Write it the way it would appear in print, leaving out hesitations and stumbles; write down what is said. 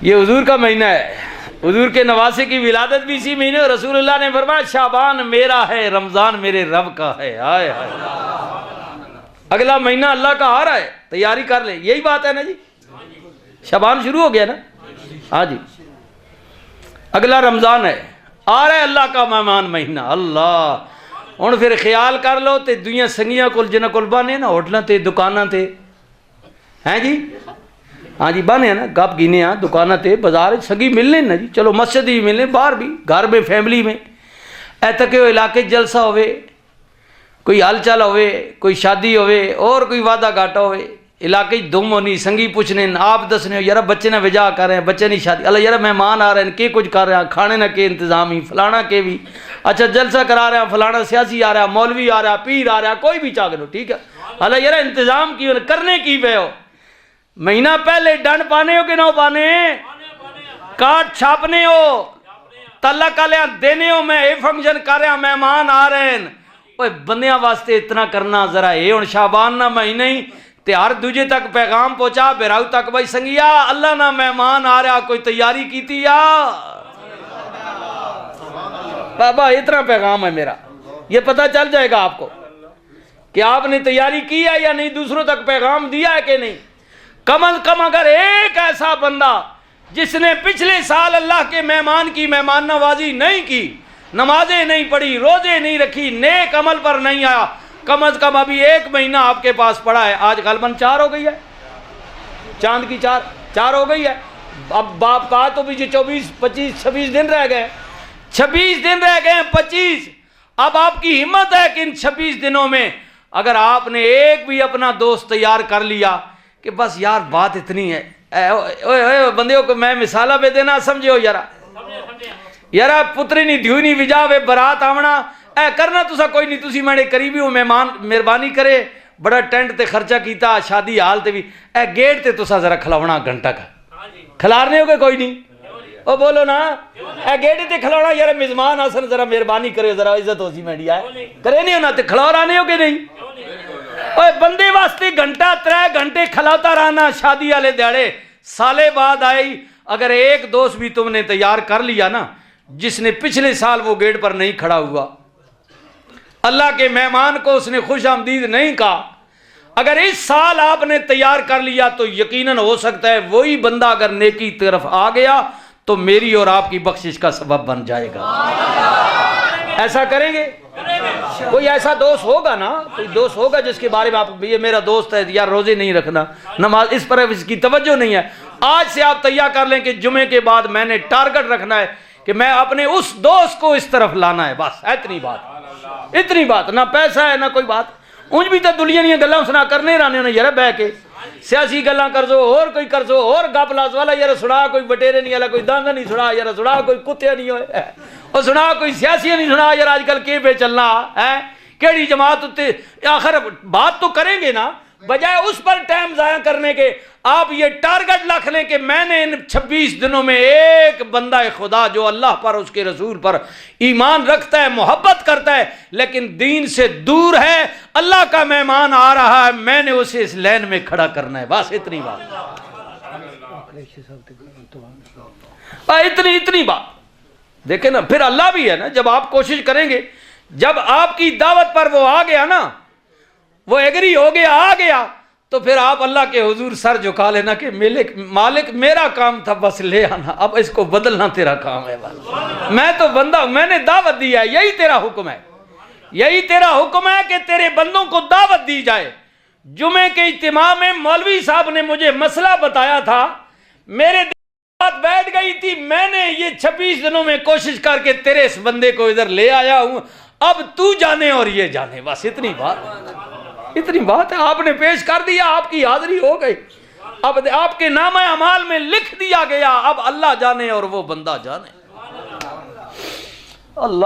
یہ حضور کا مہینہ ہے، حضور کے نواسے کی ولادت بھی اسی مہینے، اور رسول اللہ نے فرمایا شعبان میرا ہے، رمضان میرے رب کا ہے۔ ہائے ہائے، اگلا مہینہ اللہ کا آ رہا ہے، تیاری کر لیں، یہی بات ہے نا جی، شعبان شروع ہو گیا نا، ہاں جی، اگلا رمضان ہے، آ رہا ہے اللہ کا مہمان مہینہ۔ اللہ ہن پھر خیال کر لو تے دنیا سنگیاں کول جنہاں کول بانے نا، ہوٹلاں تے دکاناں تے، ہیں جی، ہاں جی بانے نا، گپ گینے ہاں دکاناں تے، بازار سنگی ملنے نا جی، چلو مسجد ہی ملنے، باہر بھی، گھر میں، فیملی میں، اے تک کہ علاقے جلسہ ہوئے، کوئی ہل چل ہوئے، کوئی شادی ہوئے، اور کوئی وعدہ گھاٹا ہوئے، علاقے دم ہونی، سنگی پوچھنے، آپ دسنے ہو یار بچے نہ وجہ کر رہے ہیں، بچے نہیں شادی، اللہ یار مہمان آ رہے ہیں، کہ کچھ کر رہے ہیں، کھانے نہ کے انتظام ہی، فلانا کے بھی، اچھا جلسہ کرا رہے ہیں، فلانا سیاسی آ رہا ہے، مولوی آ رہا ہے، پیر آ رہا ہے، کوئی بھی چاہ کرو، ٹھیک ہے، اللہ یار انتظام کی کرنے کی پہ ہو، مہینہ پہلے ڈنڈ پانے ہو کہ نہ پانے، کارڈ چھاپنے ہو، تلا کالیاں دینے ہو، میں اے فنکشن کر رہا مہمان آ رہے ہیں، اوے بندیاں واسطے اتنا کرنا ذرا اے، ہن شعبان نہ مہینہ ہی تے ہر دوجے تک پیغام پہنچا، بیراؤ تک بھائی سنگیا اللہ نہ مہمان آ رہا، کوئی تیاری کی تھی یا بابا، اتنا پیغام ہے میرا، یہ پتہ چل جائے گا آپ کو کہ آپ نے تیاری کی ہے یا نہیں، دوسروں تک پیغام دیا ہے کہ نہیں۔ کم از کم اگر ایک ایسا بندہ جس نے پچھلے سال اللہ کے مہمان کی مہمان نوازی نہیں کی، نمازیں نہیں پڑھی، روزے نہیں رکھی، نیک عمل پر نہیں آیا، کم از کم ابھی ایک مہینہ آپ کے پاس پڑا ہے، آج غالباً 4 ہو گئی ہے، چاند کی 4 ہو گئی ہے، اب باپ کہا تو بھی 24 25 26 دن رہ گئے، 26 دن رہ گئے ہیں، 25، اب آپ کی ہمت ہے کہ ان 26 دنوں میں اگر آپ نے ایک بھی اپنا دوست تیار کر لیا کہ بس یار بات اتنی ہے، بندیوں کو میں مثالہ پہ دینا سمجھے ہو یارا پتری نہیں دیو نہیں وجا وے برات آونا، اے کرنا تسا کوئی نہیں، تسی میرے قریبی ہو، مہمان مہربانی کرے، بڑا ٹینٹ تے خرچہ کیتا، شادی حال تے بھی، اے گیٹ تے تسا ذرا کھلاونا گھنٹہ کا، کھلارنے ہو گے کوئی نہیں، او بولو نا، اے گیٹ تے کھلاونا یار مزمان آسن ذرا مہربانی کرے، ذرا عزت ہو سی میڈی آئے، کرے نہیں ہونا تے کھلاورانے ہو گے نہیں، اوے بندے واسطے گھنٹہ 3 گھنٹے کھلاتا رہنا، شادی والے دیہڑے سالے بعد آئی، اگر ایک دوست بھی تم نے تیار کر لیا نا جس نے پچھلے سال وہ گیٹ پر نہیں کھڑا ہوا، اللہ کے مہمان کو اس نے خوش آمدید نہیں کہا، اگر اس سال آپ نے تیار کر لیا تو یقیناً ہو سکتا ہے وہی بندہ اگر نیکی طرف آ گیا تو میری اور آپ کی بخشش کا سبب بن جائے گا۔ ایسا کریں گے؟ کوئی ایسا دوست ہوگا نا، کوئی دوست ہوگا جس کے بارے میں آپ یہ میرا دوست ہے یار روزے نہیں رکھنا، نماز اس پر اس کی توجہ نہیں ہے، آج سے آپ تیار کر لیں کہ جمعے کے بعد میں نے ٹارگٹ رکھنا ہے کہ میں اپنے اس دوست کو اس طرف لانا ہے، بس اتنی بات، نہ پیسہ ہے نہ کوئی بات، انج بھی تو دنیا نہیں گلاں سنا کرنے رہنے ہونے یار بہ کے سیاسی گلاں کر دو، اور کوئی کر دو، اور گپ لاز والا یار سنا کوئی بٹیرے نہیں والا، کوئی داندا نہیں سنا یار سنا کوئی کتے نہیں ہوئے، اور سنا کوئی سیاسی نہیں سنا یار آج کل کے پہ چلنا ہے، کیڑی جماعت اتے، آخر بات تو کریں گے نا، بجائے اس پر ٹائم ضائع کرنے کے آپ یہ ٹارگٹ رکھ لیں کہ میں نے ان 26 دنوں میں ایک بندہ خدا جو اللہ پر اس کے رسول پر ایمان رکھتا ہے، محبت کرتا ہے لیکن دین سے دور ہے، اللہ کا مہمان آ رہا ہے، میں نے اسے اس لین میں کھڑا کرنا ہے، بس اتنی بات دیکھیں نا، پھر اللہ بھی ہے نا، جب آپ کوشش کریں گے، جب آپ کی دعوت پر وہ آ گیا نا، وہ ایگری ہو گیا، آ گیا، تو پھر آپ اللہ کے حضور سر جھکا لینا کہ مالک میرا کام تھا بس لے آنا، اب اس کو بدلنا تیرا کام ہے، بس میں تو بندہ ہوں، میں نے دعوت دی ہے، یہی تیرا حکم ہے، یہی تیرا حکم ہے کہ تیرے بندوں کو دعوت دی جائے۔ جمعے کے اجتماع میں مولوی صاحب نے مجھے مسئلہ بتایا تھا، میرے بات بیٹھ گئی تھی، میں نے یہ 26 دنوں میں کوشش کر کے تیرے اس بندے کو ادھر لے آیا ہوں، اب تو جانے اور یہ جانے، بس اتنی بات ہے، آپ نے پیش کر دیا، آپ کی حاضری ہو گئی، اب آپ کے نامہ اعمال میں لکھ دیا گیا، اب اللہ جانے اور وہ بندہ جانے، اللہ